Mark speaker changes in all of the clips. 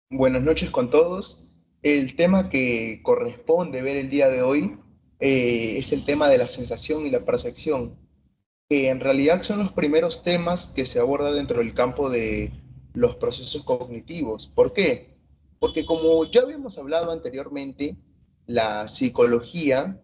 Speaker 1: Buenas noches con todos. El tema que corresponde ver el día de hoy es el tema de la sensación y la percepción, que en realidad son los primeros temas que se aborda dentro del campo de los procesos cognitivos. ¿Por qué? Porque como ya habíamos hablado anteriormente, la psicología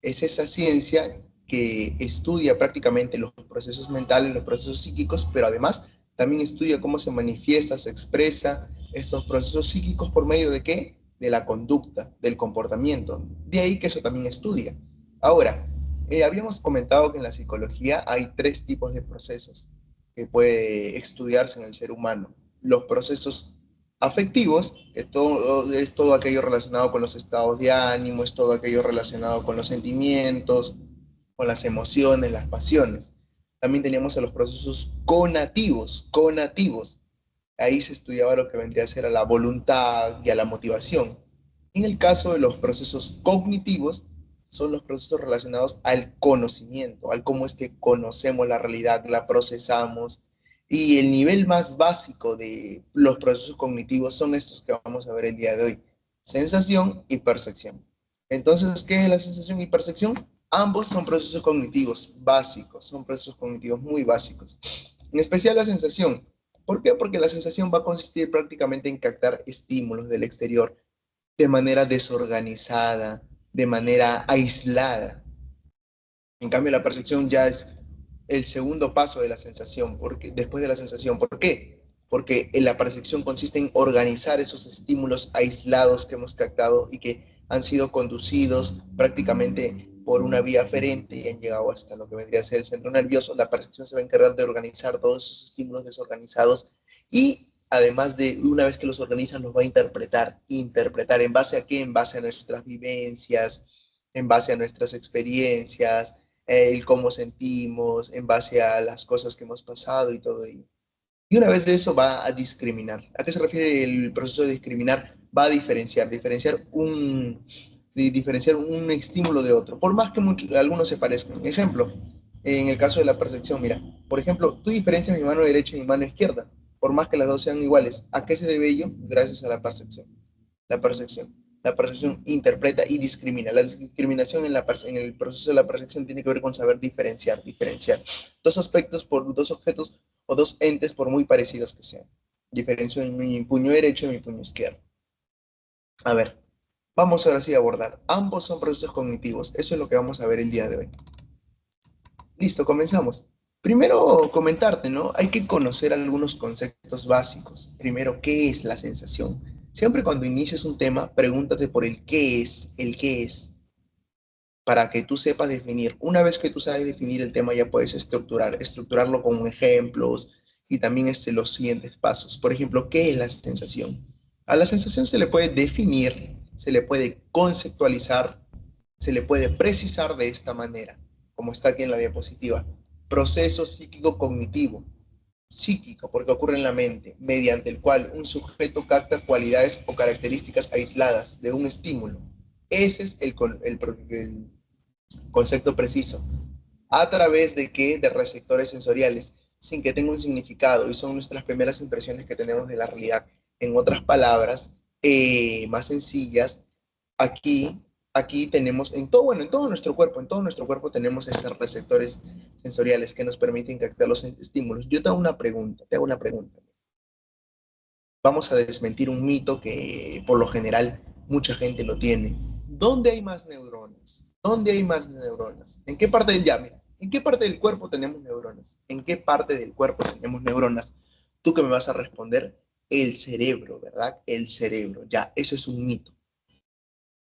Speaker 1: es esa ciencia que estudia prácticamente los procesos mentales, los procesos psíquicos, pero además también estudia cómo se manifiesta, se expresa estos procesos psíquicos por medio de qué? De la conducta, del comportamiento. De ahí que eso también estudia. Ahora, habíamos comentado que en la psicología hay tres tipos de procesos que puede estudiarse en el ser humano. Los procesos afectivos, que es todo aquello relacionado con los estados de ánimo, es todo aquello relacionado con los sentimientos, con las emociones, las pasiones. También teníamos a los procesos conativos. Ahí se estudiaba lo que vendría a ser a la voluntad y a la motivación. En el caso de los procesos cognitivos, son los procesos relacionados al conocimiento, al cómo es que conocemos la realidad, la procesamos. Y el nivel más básico de los procesos cognitivos son estos que vamos a ver el día de hoy, sensación y percepción. Entonces, ¿qué es la sensación y percepción? Ambos son procesos cognitivos básicos, son procesos cognitivos muy básicos. En especial la sensación. ¿Por qué? Porque la sensación va a consistir prácticamente en captar estímulos del exterior de manera desorganizada, de manera aislada. En cambio, la percepción ya es el segundo paso de la sensación, porque, después de la sensación. ¿Por qué? Porque la percepción consiste en organizar esos estímulos aislados que hemos captado y que han sido conducidos prácticamente por una vía aferente y han llegado hasta lo que vendría a ser el centro nervioso. La percepción se va a encargar de organizar todos esos estímulos desorganizados y además de una vez que los organizan, los va a interpretar en base a qué, en base a nuestras vivencias, en base a nuestras experiencias, el cómo sentimos, en base a las cosas que hemos pasado y todo ello. Y una vez de eso va a discriminar. ¿A qué se refiere el proceso de discriminar? Va a diferenciar un estímulo de otro, por más que algunos se parezcan. Ejemplo, en el caso de la percepción, mira, por ejemplo, tú diferencias mi mano derecha y mi mano izquierda, por más que las dos sean iguales. ¿A qué se debe ello? Gracias a la percepción. La percepción. La percepción interpreta y discrimina. La discriminación en el proceso de la percepción tiene que ver con saber diferenciar dos aspectos por dos objetos o dos entes por muy parecidos que sean. Diferencio en mi puño derecho y mi puño izquierdo. A ver, vamos ahora sí a abordar. Ambos son procesos cognitivos. Eso es lo que vamos a ver el día de hoy. Listo, comenzamos. Primero, comentarte, ¿no? Hay que conocer algunos conceptos básicos. Primero, ¿qué es la sensación? Siempre cuando inicies un tema, pregúntate por el qué es, para que tú sepas definir. Una vez que tú sabes definir el tema, ya puedes estructurarlo con ejemplos y también los siguientes pasos. Por ejemplo, ¿qué es la sensación? A la sensación se le puede definir, se le puede conceptualizar, se le puede precisar de esta manera, como está aquí en la diapositiva. Proceso psíquico cognitivo. Psíquico, porque ocurre en la mente, mediante el cual un sujeto capta cualidades o características aisladas de un estímulo. Ese es el concepto preciso. ¿A través de qué? De receptores sensoriales, sin que tenga un significado, y son nuestras primeras impresiones que tenemos de la realidad. En otras palabras, más sencillas, aquí tenemos, en todo nuestro cuerpo tenemos estos receptores sensoriales que nos permiten captar los estímulos. Yo te hago una pregunta. Vamos a desmentir un mito que por lo general mucha gente lo tiene. ¿Dónde hay más neuronas? ¿Dónde hay más neuronas? ¿En qué parte del ya, mira, ¿en qué parte del cuerpo tenemos neuronas? ¿En qué parte del cuerpo tenemos neuronas? Tú que me vas a responder, el cerebro, ¿verdad? El cerebro, ya, eso es un mito.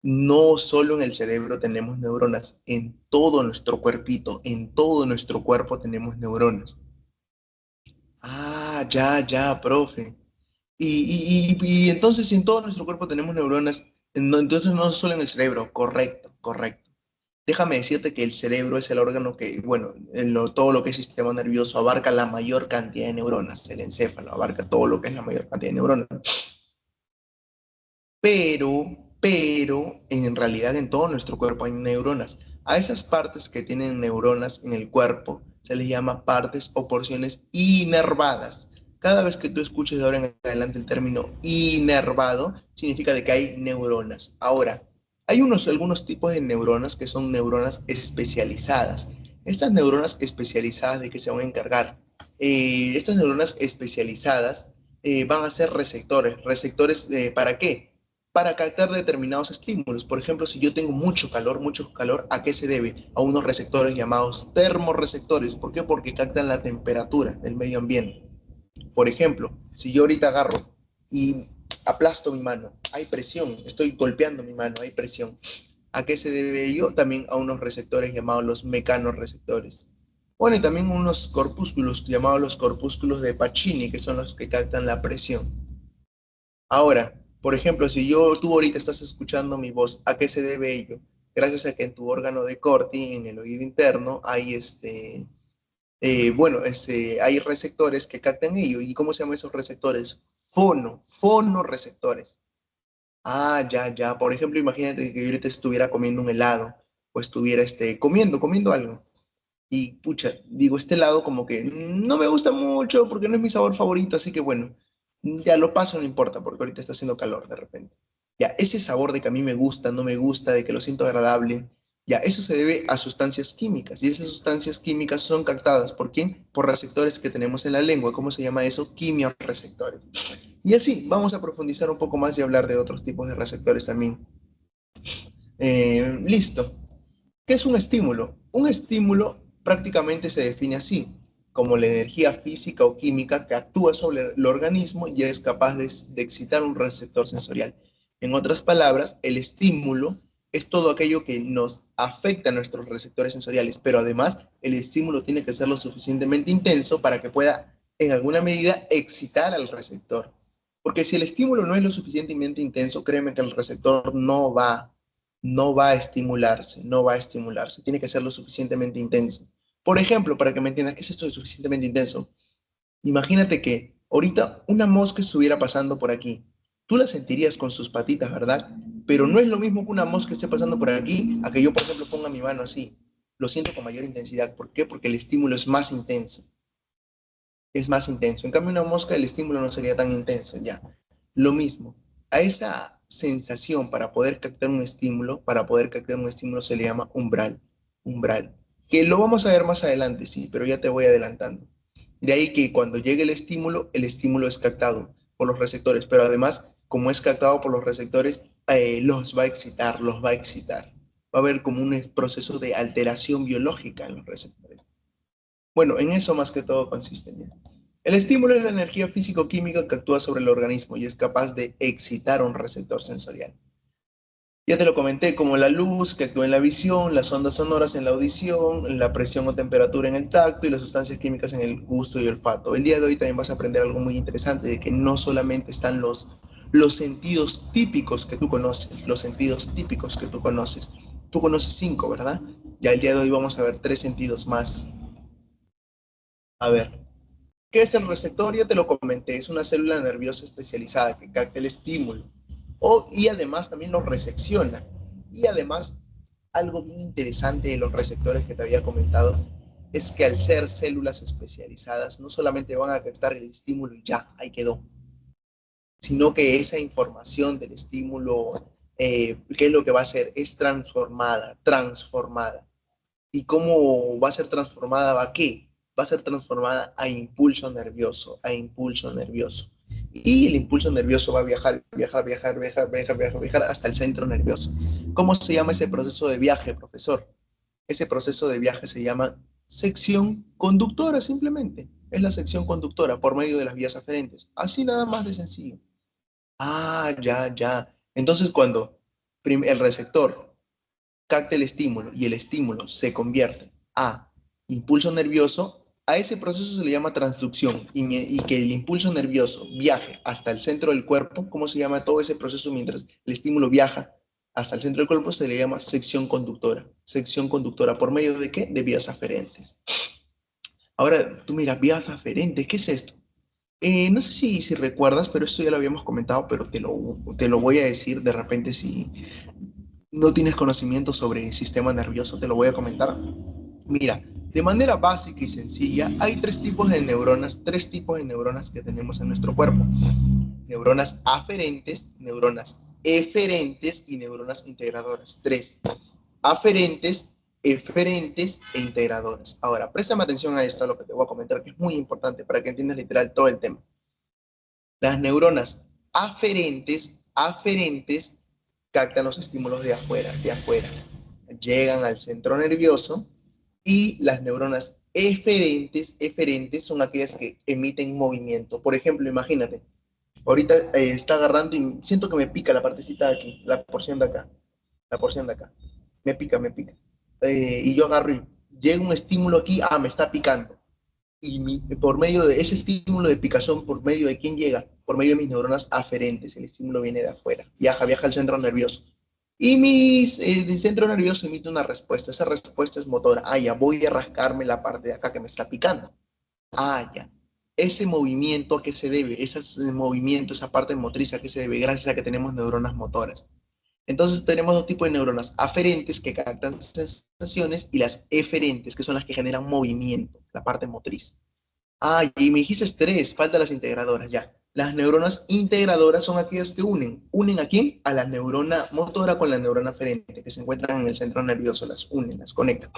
Speaker 1: No solo en el cerebro tenemos neuronas, en todo nuestro cuerpito, en todo nuestro cuerpo tenemos neuronas. Ah, ya, profe. Y entonces, si en todo nuestro cuerpo tenemos neuronas, entonces no solo en el cerebro, correcto. Déjame decirte que el cerebro es el órgano que, bueno, todo lo que es sistema nervioso abarca la mayor cantidad de neuronas, el encéfalo abarca todo lo que es la mayor cantidad de neuronas, pero en realidad en todo nuestro cuerpo hay neuronas. A esas partes que tienen neuronas en el cuerpo se les llama partes o porciones inervadas. Cada vez que tú escuches de ahora en adelante el término inervado, significa de que hay neuronas. Ahora, hay algunos tipos de neuronas que son neuronas especializadas. Estas neuronas especializadas, ¿de qué se van a encargar? Estas neuronas especializadas van a ser receptores. ¿Receptores para qué? Para captar determinados estímulos. Por ejemplo, si yo tengo mucho calor, ¿a qué se debe? A unos receptores llamados termorreceptores. ¿Por qué? Porque captan la temperatura del medio ambiente. Por ejemplo, si yo ahorita agarro y aplasto mi mano, hay presión, estoy golpeando mi mano, hay presión. ¿A qué se debe ello? También a unos receptores llamados los mecanorreceptores. Bueno, y también unos corpúsculos llamados los corpúsculos de Pacini, que son los que captan la presión. Ahora, por ejemplo, si tú ahorita estás escuchando mi voz, ¿a qué se debe ello? Gracias a que en tu órgano de Corti, en el oído interno, hay hay receptores que captan ello. ¿Y cómo se llaman esos receptores? Fonoreceptores. Ah, ya, ya. Por ejemplo, imagínate que yo ahorita estuviera comiendo un helado o estuviera comiendo algo. Y pucha, digo, este helado como que no me gusta mucho porque no es mi sabor favorito, así que bueno, ya lo paso, no importa, porque ahorita está haciendo calor de repente. Ya, ese sabor de que a mí me gusta, no me gusta, de que lo siento agradable, ya, eso se debe a sustancias químicas. Y esas sustancias químicas son captadas ¿por quién? Por receptores que tenemos en la lengua. ¿Cómo se llama eso? Quimiorreceptores. Y así, vamos a profundizar un poco más y hablar de otros tipos de receptores también. Listo. ¿Qué es un estímulo? Un estímulo prácticamente se define así, como la energía física o química que actúa sobre el organismo y es capaz de excitar un receptor sensorial. En otras palabras, el estímulo es todo aquello que nos afecta a nuestros receptores sensoriales, pero además el estímulo tiene que ser lo suficientemente intenso para que pueda, en alguna medida, excitar al receptor. Porque si el estímulo no es lo suficientemente intenso, créeme que el receptor no va a estimularse, no va a estimularse. Tiene que ser lo suficientemente intenso. Por ejemplo, para que me entiendas, ¿qué es esto de suficientemente intenso? Imagínate que ahorita una mosca estuviera pasando por aquí. Tú la sentirías con sus patitas, ¿verdad? Pero no es lo mismo que una mosca esté pasando por aquí a que yo, por ejemplo, ponga mi mano así. Lo siento con mayor intensidad. ¿Por qué? Porque el estímulo es más intenso. Es más intenso. En cambio, una mosca, el estímulo no sería tan intenso, ya. Lo mismo. A esa sensación para poder captar un estímulo se le llama umbral. Umbral. Que lo vamos a ver más adelante, sí, pero ya te voy adelantando. De ahí que cuando llegue el estímulo es captado por los receptores, pero además, como es captado por los receptores, los va a excitar, los va a excitar. Va a haber como un proceso de alteración biológica en los receptores. Bueno, en eso más que todo consiste. Mira. El estímulo es la energía físico-química que actúa sobre el organismo y es capaz de excitar un receptor sensorial. Ya te lo comenté, como la luz que actúa en la visión, las ondas sonoras en la audición, la presión o temperatura en el tacto y las sustancias químicas en el gusto y olfato. El día de hoy también vas a aprender algo muy interesante, de que no solamente están los sentidos típicos que tú conoces, los sentidos típicos que tú conoces. Tú conoces 5, ¿verdad? Ya el día de hoy vamos a ver 3 sentidos más. A ver, ¿qué es el receptor? Ya te lo comenté, es una célula nerviosa especializada que capta el estímulo y además también lo recepciona. Y además, algo bien interesante de los receptores que te había comentado es que al ser células especializadas no solamente van a captar el estímulo y ya, ahí quedó, sino que esa información del estímulo, ¿qué es lo que va a hacer? Es transformada. ¿Y cómo va a ser transformada a qué? Va a ser transformada a impulso nervioso, a impulso nervioso. Y el impulso nervioso va a viajar hasta el centro nervioso. ¿Cómo se llama ese proceso de viaje, profesor? Ese proceso de viaje se llama sección conductora, simplemente. Es la sección conductora por medio de las vías aferentes. Así nada más de sencillo. Ah, ya, ya. Entonces, cuando el receptor capta el estímulo y el estímulo se convierte a impulso nervioso, a ese proceso se le llama transducción y que el impulso nervioso viaje hasta el centro del cuerpo, ¿cómo se llama todo ese proceso mientras el estímulo viaja hasta el centro del cuerpo? Se le llama sección conductora. Sección conductora, ¿por medio de qué? De vías aferentes. Ahora, tú miras, vías aferentes, ¿qué es esto? No sé si recuerdas, pero esto ya lo habíamos comentado, pero te lo voy a decir de repente si no tienes conocimiento sobre el sistema nervioso, te lo voy a comentar. Mira, De manera básica y sencilla, hay tres tipos de neuronas que tenemos en nuestro cuerpo. Neuronas aferentes, neuronas eferentes y neuronas integradoras. Tres. Aferentes, eferentes e integradoras. Ahora, préstame atención a esto, a lo que te voy a comentar, que es muy importante para que entiendas literal todo el tema. Las neuronas aferentes captan los estímulos de afuera. Llegan al centro nervioso y las neuronas eferentes son aquellas que emiten movimiento. Por ejemplo, imagínate, ahorita está agarrando y siento que me pica la partecita de aquí, la porción de acá, la porción de acá. Me pica, me pica. Y yo agarro y llega un estímulo aquí, me está picando y por medio de ese estímulo de picazón, por medio de quién llega, por medio de mis neuronas aferentes, el estímulo viene de afuera, viaja al centro nervioso. Y el centro nervioso emite una respuesta, esa respuesta es motora. Ya voy a rascarme la parte de acá que me está picando. Ya. Ese movimiento a qué se debe, ese movimiento, esa parte motriz a qué se debe, gracias a que tenemos neuronas motoras. Entonces tenemos dos tipos de neuronas, aferentes que captan sensaciones y las eferentes que son las que generan movimiento, la parte motriz. Y me dijiste tres, falta las integradoras, ya. Las neuronas integradoras son aquellas que unen. ¿Unen a quién? A la neurona motora con la neurona aferente, que se encuentran en el centro nervioso, las unen, las conectan.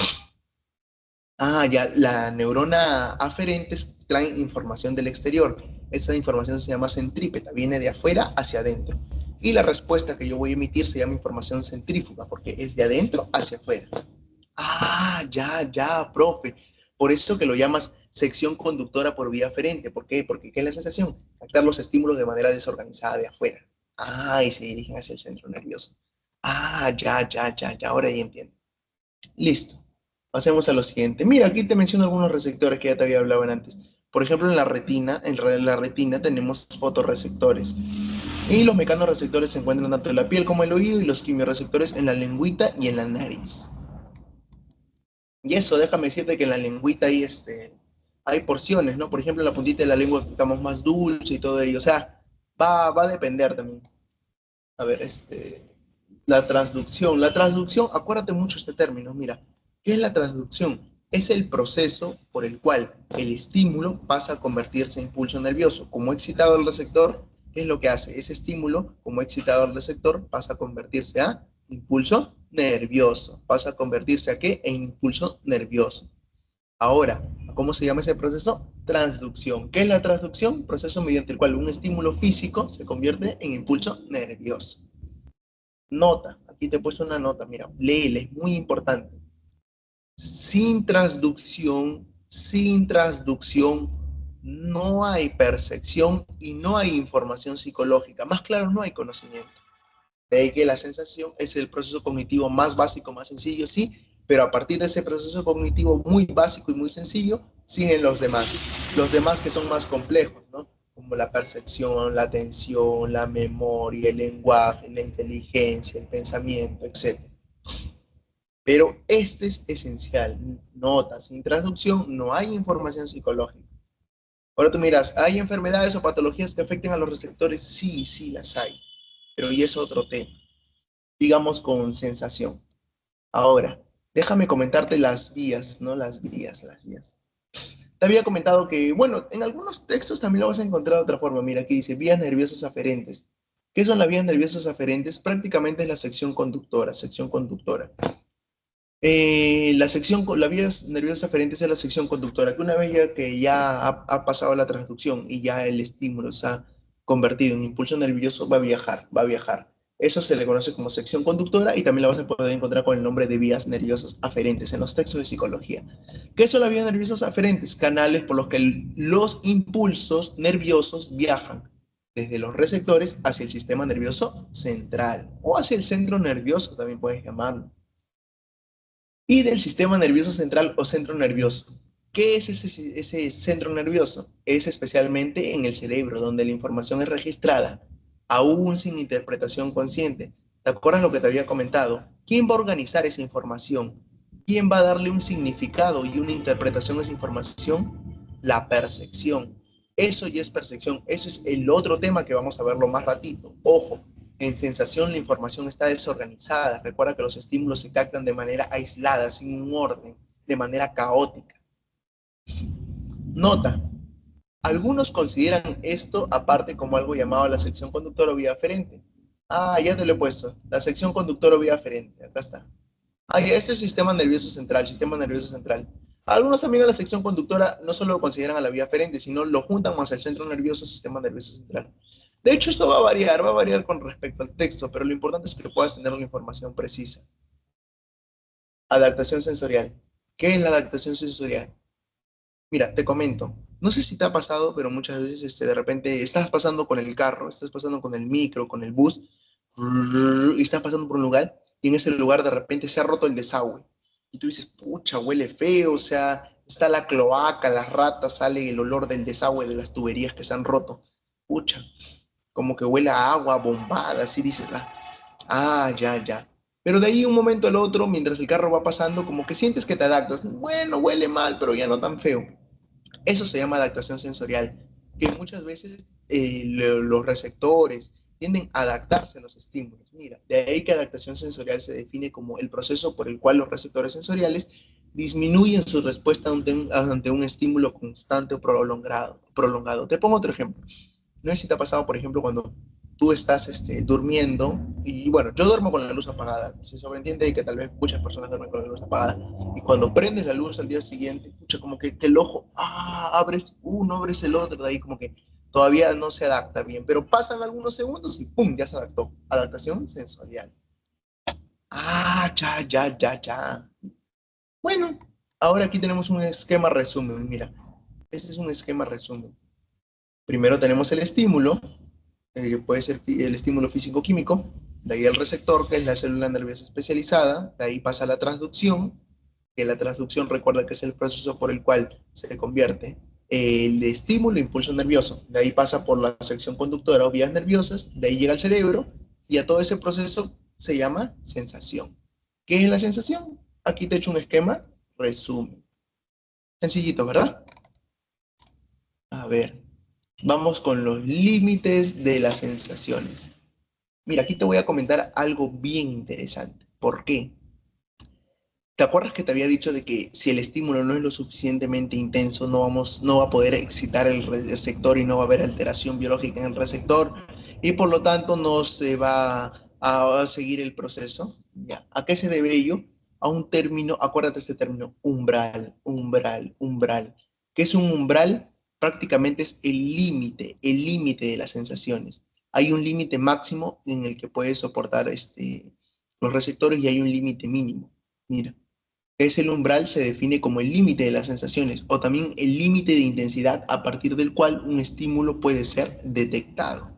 Speaker 1: Ya, la neurona aferente trae información del exterior. Esa información se llama centrípeta, viene de afuera hacia adentro. Y la respuesta que yo voy a emitir se llama información centrífuga, porque es de adentro hacia afuera. Ya, profe. Por eso que lo llamas sección conductora por vía aferente. ¿Por qué? Porque ¿qué es la sensación? Captar los estímulos de manera desorganizada de afuera. Y se dirigen hacia el centro nervioso. Ya, ahora ya entiendo. Listo. Pasemos a lo siguiente. Mira, aquí te menciono algunos receptores que ya te había hablado antes. Por ejemplo, en la retina, la retina tenemos fotorreceptores. Y los mecanorreceptores se encuentran tanto en la piel como en el oído y los quimiorreceptores en la lengüita y en la nariz. Y eso, déjame decirte que en la lengüita hay porciones, ¿no? Por ejemplo, en la puntita de la lengua estamos más dulce y todo ello. O sea, va a depender también. A ver, la transducción. La transducción, acuérdate mucho este término, mira. ¿Qué es la transducción? Es el proceso por el cual el estímulo pasa a convertirse en impulso nervioso. Como excitado el receptor, ¿qué es lo que hace? Ese estímulo, como excitado el receptor, pasa a convertirse a impulso nervioso. Pasa a convertirse a qué? En impulso nervioso. Ahora, ¿cómo se llama ese proceso? Transducción. ¿Qué es la transducción? Proceso mediante el cual un estímulo físico se convierte en impulso nervioso. Nota, aquí te he puesto una nota, mira, léele, es muy importante. Sin transducción, no hay percepción y no hay información psicológica. Más claro, no hay conocimiento. De ahí que la sensación es el proceso cognitivo más básico, más sencillo, sí, pero a partir de ese proceso cognitivo muy básico y muy sencillo, siguen los demás que son más complejos, ¿no? Como la percepción, la atención, la memoria, el lenguaje, la inteligencia, el pensamiento, etc. Pero este es esencial. Nota, sin traducción no hay información psicológica. Ahora tú miras, ¿hay enfermedades o patologías que afecten a los receptores? Sí, sí las hay, pero y es otro tema. Digamos con sensación. Ahora, déjame comentarte las vías, ¿no? Las vías. Te había comentado que, bueno, en algunos textos también lo vas a encontrar de otra forma. Mira, aquí dice vías nerviosas aferentes. ¿Qué son las vías nerviosas aferentes? Prácticamente es la sección conductora, sección conductora. La vía nerviosa aferente es la sección conductora, que una vez ya pasado la transducción y ya el estímulo se ha convertido en impulso nervioso, va a viajar. Eso se le conoce como sección conductora y también la vas a poder encontrar con el nombre de vías nerviosas aferentes en los textos de psicología. ¿Qué son las vías nerviosas aferentes? Canales por los que los impulsos nerviosos viajan desde los receptores hacia el sistema nervioso central o hacia el centro nervioso, también puedes llamarlo y del sistema nervioso central o centro nervioso. ¿Qué es ese centro nervioso? Es especialmente en el cerebro, donde la información es registrada, aún sin interpretación consciente. ¿Te acuerdas lo que te había comentado? ¿Quién va a organizar esa información? ¿Quién va a darle un significado y una interpretación a esa información? La percepción. Eso ya es percepción. Eso es el otro tema que vamos a verlo más ratito. Ojo, en sensación la información está desorganizada. Recuerda que los estímulos se captan de manera aislada, sin un orden. de manera caótica. Nota, algunos consideran esto aparte como algo llamado la sección conductora o vía aferente. Ah, ya te lo he puesto. La sección conductora o vía aferente. Acá está. Ah, ya, este es sistema nervioso central, sistema nervioso central. Algunos también a la sección conductora no solo lo consideran a la vía aferente, sino lo juntan más al centro nervioso, sistema nervioso central. De hecho, esto va a variar con respecto al texto, pero lo importante es que puedas tener una información precisa. Adaptación sensorial. ¿Qué es la adaptación sensorial? Mira, te comento. No sé si te ha pasado, pero muchas veces de repente estás pasando con el carro, estás pasando con el micro, con el bus, y estás pasando por un lugar, y en ese lugar de repente se ha roto el desagüe. Y tú dices, pucha, huele feo, o sea, está la cloaca, las ratas, sale el olor del desagüe de las tuberías que se han roto. Pucha, como que huele a agua bombada, así dices, ya, ya. Pero de ahí un momento al otro, mientras el carro va pasando, como que sientes que te adaptas. Bueno, huele mal, pero ya no tan feo. Eso se llama adaptación sensorial, que muchas veces los receptores tienden a adaptarse a los estímulos. Mira, de ahí que adaptación sensorial se define como el proceso por el cual los receptores sensoriales disminuyen su respuesta ante un estímulo constante o prolongado. Te pongo otro ejemplo. No sé si te ha pasado, por ejemplo, cuando tú estás durmiendo, y bueno, yo duermo con la luz apagada. Se sobreentiende que tal vez muchas personas duermen con la luz apagada. Y cuando prendes la luz al día siguiente, escucha como que el ojo, abres uno, abres el otro, de ahí como que todavía no se adapta bien. Pero pasan algunos segundos y ¡pum! Ya se adaptó. Adaptación sensorial. Ya, ya, ya, ya. Bueno, ahora aquí tenemos un esquema resumen. Mira, este es un esquema resumen. Primero tenemos el estímulo, puede ser el estímulo físico-químico, de ahí el receptor, que es la célula nerviosa especializada, de ahí pasa la transducción, que la transducción recuerda que es el proceso por el cual se convierte el estímulo en impulso nervioso, de ahí pasa por la sección conductora o vías nerviosas, de ahí llega al cerebro, y a todo ese proceso se llama sensación. ¿Qué es la sensación? Aquí te he hecho un esquema, resumen. Sencillito, ¿verdad? A ver, vamos con los límites de las sensaciones. Mira, aquí te voy a comentar algo bien interesante. ¿Por qué? ¿Te acuerdas que te había dicho de que si el estímulo no es lo suficientemente intenso, no va a poder excitar el receptor y no va a haber alteración biológica en el receptor y por lo tanto no se va a seguir el proceso? Ya. ¿A qué se debe ello? A un término, acuérdate este término, umbral, umbral, umbral. ¿Qué es un umbral? Prácticamente es el límite de las sensaciones. Hay un límite máximo en el que puede soportar los receptores y hay un límite mínimo. Mira, es el umbral se define como el límite de las sensaciones o también el límite de intensidad a partir del cual un estímulo puede ser detectado.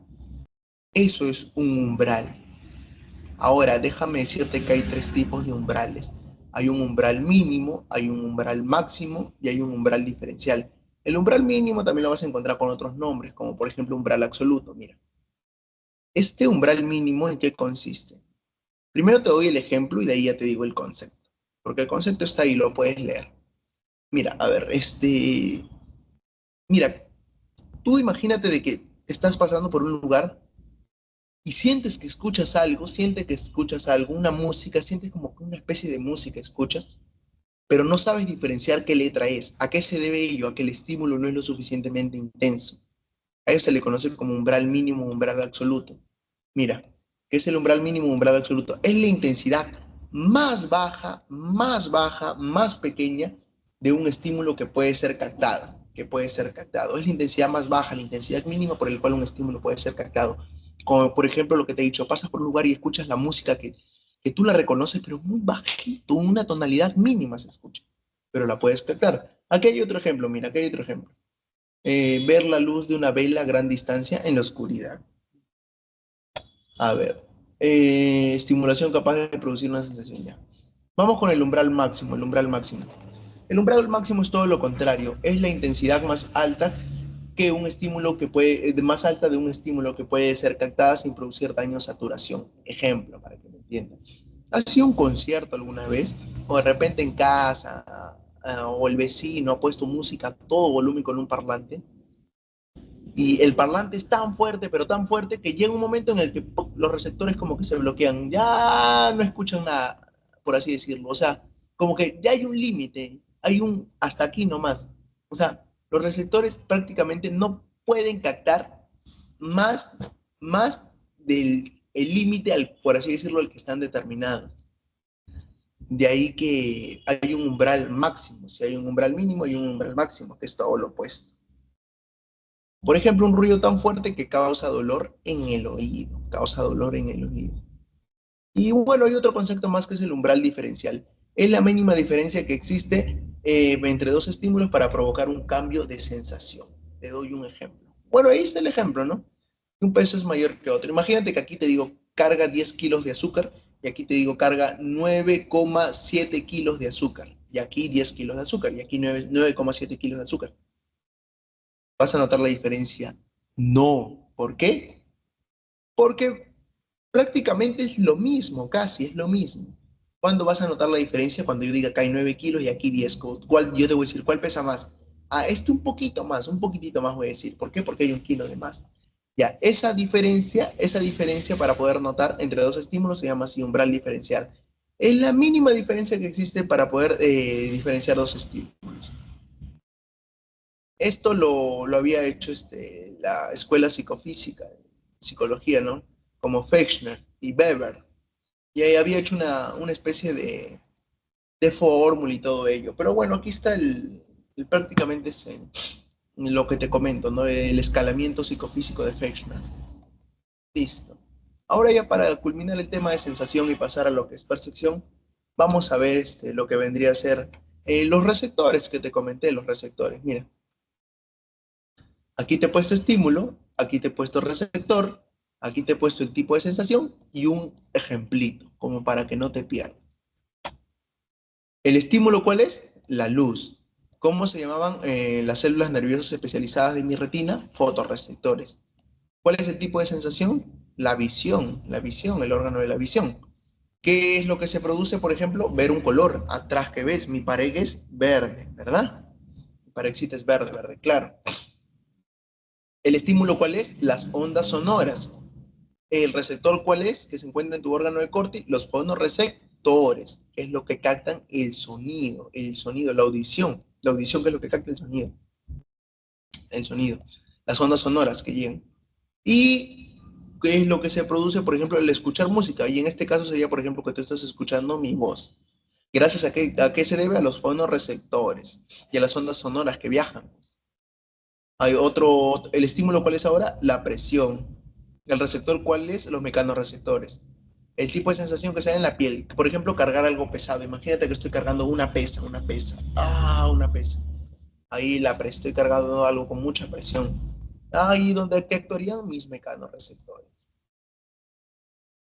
Speaker 1: Eso es un umbral. Ahora, déjame decirte que hay tres tipos de umbrales. Hay un umbral mínimo, hay un umbral máximo y hay un umbral diferencial. El umbral mínimo también lo vas a encontrar con otros nombres, como por ejemplo umbral absoluto. Mira, este umbral mínimo, ¿en qué consiste? Primero te doy el ejemplo y de ahí ya te digo el concepto, porque el concepto está ahí, lo puedes leer. Mira, a ver, mira, tú imagínate de que estás pasando por un lugar y sientes que escuchas algo, una música, sientes como que una especie de música escuchas, pero no sabes diferenciar qué letra es, a qué se debe ello, a que el estímulo no es lo suficientemente intenso. A eso se le conoce como umbral mínimo, umbral absoluto. Mira, ¿qué es el umbral mínimo, umbral absoluto? Es la intensidad más baja, más pequeña de un estímulo que puede ser captado, que puede ser captado. Es la intensidad más baja, la intensidad mínima por el cual un estímulo puede ser captado. Como por ejemplo lo que te he dicho, pasas por un lugar y escuchas la música que tú la reconoces, pero muy bajito, una tonalidad mínima se escucha, pero la puedes captar. Aquí hay otro ejemplo, mira, aquí hay otro ejemplo. Ver la luz de una vela a gran distancia en la oscuridad. A ver, estimulación capaz de producir una sensación ya. Vamos con el umbral máximo, el umbral máximo. El umbral máximo es todo lo contrario, es la intensidad más alta que un estímulo que puede, más alta de un estímulo que puede ser captada sin producir daño o saturación. Ejemplo, para que me entiendan. ¿Has sido un concierto alguna vez? O de repente en casa, o el vecino ha puesto música a todo volumen con un parlante y el parlante es tan fuerte, pero tan fuerte que llega un momento en el que ¡pum!, los receptores como que se bloquean, ya no escuchan nada, por así decirlo. O sea, como que ya hay un límite hay un hasta aquí nomás. O sea, los receptores prácticamente no pueden captar más, más del el límite, por así decirlo, al que están determinados. De ahí que hay un umbral máximo. Si hay un umbral mínimo, hay un umbral máximo, que es todo lo opuesto. Por ejemplo, un ruido tan fuerte que causa dolor en el oído. Causa dolor en el oído. Y bueno, hay otro concepto más que es el umbral diferencial. Es la mínima diferencia que existe entre dos estímulos para provocar un cambio de sensación. Te doy un ejemplo. Bueno, ahí está el ejemplo, ¿no? Un peso es mayor que otro. Imagínate que aquí te digo carga 10 kilos de azúcar y aquí te digo carga 9,7 kilos de azúcar. Y aquí 10 kilos de azúcar y aquí 9,7 kilos de azúcar. ¿Vas a notar la diferencia? No. ¿Por qué? Porque prácticamente es lo mismo, casi es lo mismo. ¿Cuándo vas a notar la diferencia? Cuando yo diga que hay 9 kilos y aquí 10. Yo te voy a decir, ¿cuál pesa más? Ah, este un poquito más, un poquitito más voy a decir. ¿Por qué? Porque hay un kilo de más. Ya, esa diferencia para poder notar entre dos estímulos se llama así umbral diferencial. Es la mínima diferencia que existe para poder diferenciar dos estímulos. Esto lo había hecho la escuela psicofísica, psicología, ¿no? Como Fechner y Weber. Y ahí había hecho una especie de fórmula y todo ello. Pero bueno, aquí está prácticamente lo que te comento, ¿no? El escalamiento psicofísico de Fechner. Listo. Ahora ya para culminar el tema de sensación y pasar a lo que es percepción, vamos a ver lo que vendría a ser los receptores que te comenté, los receptores. Mira, aquí te he puesto estímulo, aquí te he puesto receptor, aquí te he puesto el tipo de sensación y un ejemplito, como para que no te pierdas. ¿El estímulo cuál es? La luz. ¿Cómo se llamaban las células nerviosas especializadas de mi retina? Fotorreceptores. ¿Cuál es el tipo de sensación? La visión, el órgano de la visión. ¿Qué es lo que se produce, por ejemplo? Ver un color. Atrás que ves, mi pared es verde, ¿verdad? Mi parexita es verde, verde, claro. ¿El estímulo cuál es? Las ondas sonoras. ¿El receptor cuál es? Que se encuentra en tu órgano de Corti. Los fonorreceptores, que es lo que captan el sonido, la audición que es lo que capta el sonido, las ondas sonoras que llegan. ¿Y qué es lo que se produce, por ejemplo, el escuchar música? Y en este caso sería, por ejemplo, que tú estás escuchando mi voz. Gracias a qué se debe a los fonorreceptores y a las ondas sonoras que viajan. Hay otro, el estímulo ¿cuál es ahora? La presión. El receptor ¿cuál es? Los mecanorreceptores. El tipo de sensación que se da en la piel. Por ejemplo, cargar algo pesado. Imagínate que estoy cargando una pesa, una pesa. Ah, una pesa. Ahí estoy cargando algo con mucha presión. Ahí donde ¿qué actuarían mis mecanorreceptores?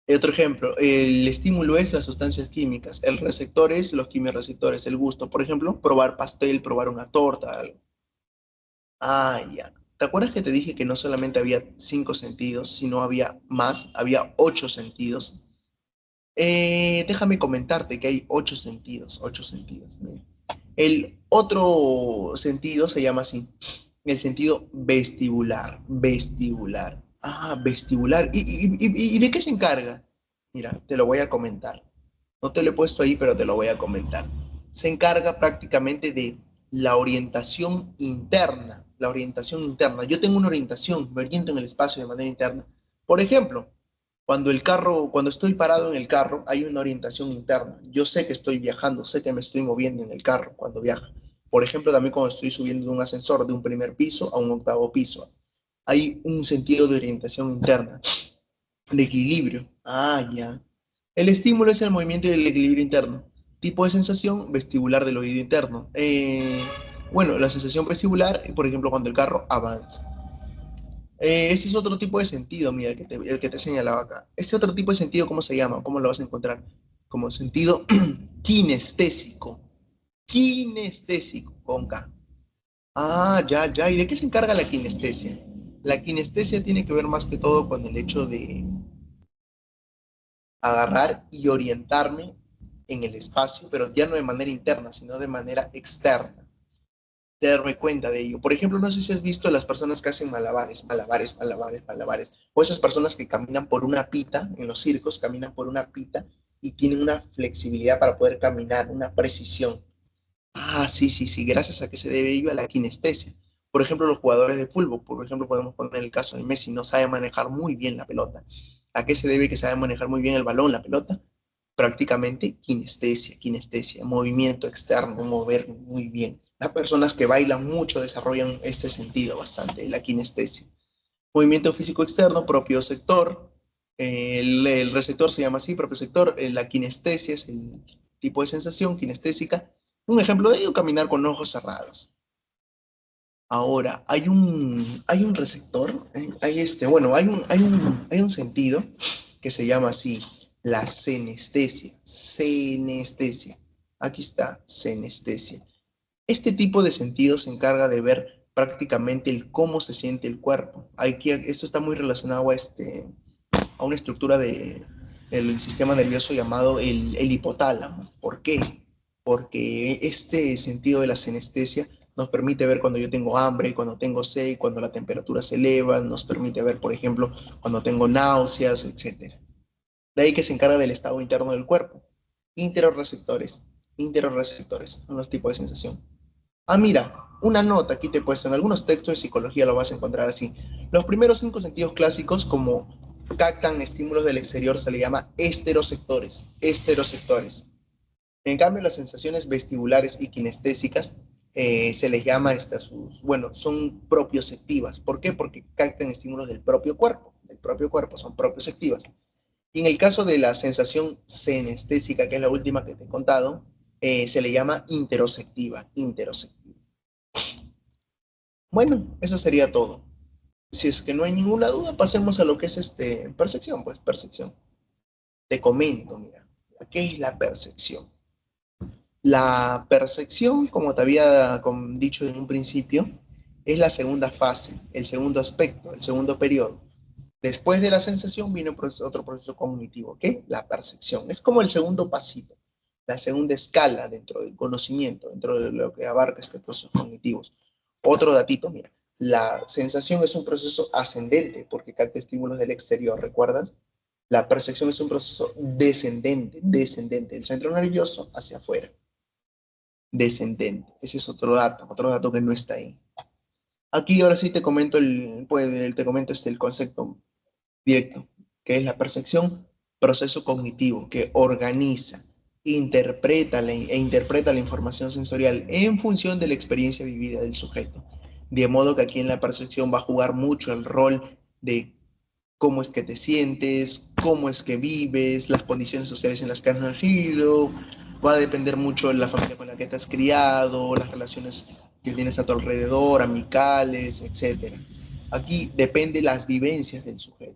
Speaker 1: Otro ejemplo, el estímulo es las sustancias químicas. El receptor es los quimiorreceptores, el gusto. Por ejemplo, probar pastel, probar una torta, algo. Ah, ya. ¿Te acuerdas que te dije que no solamente había 5 sentidos, sino había más, había 8 sentidos? Déjame comentarte que hay 8 sentidos, 8 sentidos. Mira. El otro sentido se llama así, el sentido vestibular, vestibular. Ah, vestibular. ¿Y de qué se encarga? Mira, te lo voy a comentar. No te lo he puesto ahí, pero te lo voy a comentar. Se encarga prácticamente de la orientación interna, la orientación interna. Yo tengo una orientación, me oriento en el espacio de manera interna. Por ejemplo, cuando estoy parado en el carro, hay una orientación interna. Yo sé que estoy viajando, sé que me estoy moviendo en el carro cuando viaja. Por ejemplo, también cuando estoy subiendo de un ascensor de un primer piso a un octavo piso. Hay un sentido de orientación interna, de equilibrio. Ah, ya. El estímulo es el movimiento y el equilibrio interno. Tipo de sensación vestibular del oído interno. Bueno, la sensación vestibular, por ejemplo, cuando el carro avanza. Este es otro tipo de sentido, mira, el que te señalaba acá. Este otro tipo de sentido, ¿cómo se llama? ¿Cómo lo vas a encontrar? Como sentido kinestésico. Kinestésico, con K. Ah, ya, ya. ¿Y de qué se encarga la kinestesia? La kinestesia tiene que ver más que todo con el hecho de agarrar y orientarme en el espacio, pero ya no de manera interna, sino de manera externa. Darme cuenta de ello. Por ejemplo, no sé si has visto a las personas que hacen malabares, malabares, malabares, malabares, o esas personas que caminan por una pita, en los circos caminan por una pita y tienen una flexibilidad para poder caminar, una precisión. Ah, sí, sí, sí, gracias a que se debe ello a la kinestesia. Por ejemplo, los jugadores de fútbol, por ejemplo, podemos poner el caso de Messi, no sabe manejar muy bien la pelota. ¿A qué se debe que sabe manejar muy bien el balón, la pelota? Prácticamente kinestesia, kinestesia, movimiento externo, mover muy bien. Las personas que bailan mucho desarrollan este sentido bastante, la kinestesia. Movimiento físico externo, propio sector. El receptor se llama así, propio sector. La kinestesia es el tipo de sensación kinestésica. Un ejemplo de ello, caminar con ojos cerrados. Ahora, hay un receptor, bueno, hay un sentido que se llama así, la senestesia. Senestesia. Aquí está, senestesia. Este tipo de sentido se encarga de ver prácticamente el cómo se siente el cuerpo. Aquí, esto está muy relacionado a una estructura del sistema nervioso llamado el hipotálamo. ¿Por qué? Porque este sentido de la sinestesia nos permite ver cuando yo tengo hambre, cuando tengo sed, cuando la temperatura se eleva, nos permite ver, por ejemplo, cuando tengo náuseas, etcétera. De ahí que se encarga del estado interno del cuerpo. Interoreceptores. Interoreceptores son los tipos de sensación. Ah, mira, una nota aquí te he puesto, en algunos textos de psicología lo vas a encontrar así. Los primeros cinco sentidos clásicos, como captan estímulos del exterior, se le llama esteroceptores, esteroceptores. En cambio, las sensaciones vestibulares y kinestésicas se les llama bueno, son propioceptivas. ¿Por qué? Porque captan estímulos del propio cuerpo, son propioceptivas. Y en el caso de la sensación senestésica, que es la última que te he contado, se le llama interoceptiva, interoceptiva. Bueno, eso sería todo. Si es que no hay ninguna duda, pasemos a lo que es percepción, pues percepción. Te comento, mira, ¿qué es la percepción? La percepción, como te había dicho en un principio, es la segunda fase, el segundo aspecto, el segundo periodo. Después de la sensación viene otro proceso cognitivo, ¿qué? La percepción. Es como el segundo pasito, la segunda escala dentro del conocimiento, dentro de lo que abarca este proceso cognitivo. Otro datito, mira, la sensación es un proceso ascendente porque capta estímulos del exterior, ¿recuerdas? La percepción es un proceso descendente, descendente, del centro nervioso hacia afuera, descendente. Ese es otro dato que no está ahí. Aquí ahora sí te comento te comento el concepto directo, que es la percepción, proceso cognitivo que organiza, e interpreta la información sensorial en función de la experiencia vivida del sujeto. De modo que aquí en la percepción va a jugar mucho el rol de cómo es que te sientes, cómo es que vives, las condiciones sociales en las que has nacido, va a depender mucho de la familia con la que te has criado, las relaciones que tienes a tu alrededor, amicales, etcétera. Aquí depende las vivencias del sujeto.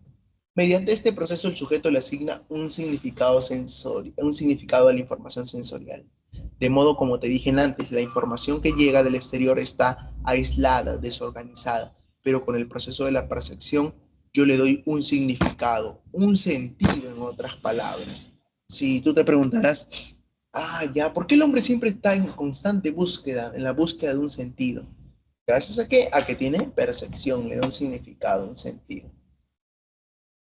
Speaker 1: Mediante este proceso el sujeto le asigna un significado sensorial, un significado a la información sensorial. De modo, como te dije antes, la información que llega del exterior está aislada, desorganizada, pero con el proceso de la percepción yo le doy un significado, un sentido en otras palabras. Si tú te preguntarás, ah, ya, ¿por qué el hombre siempre está en constante búsqueda, en la búsqueda de un sentido? ¿Gracias a qué? A que tiene percepción, le da un significado, un sentido.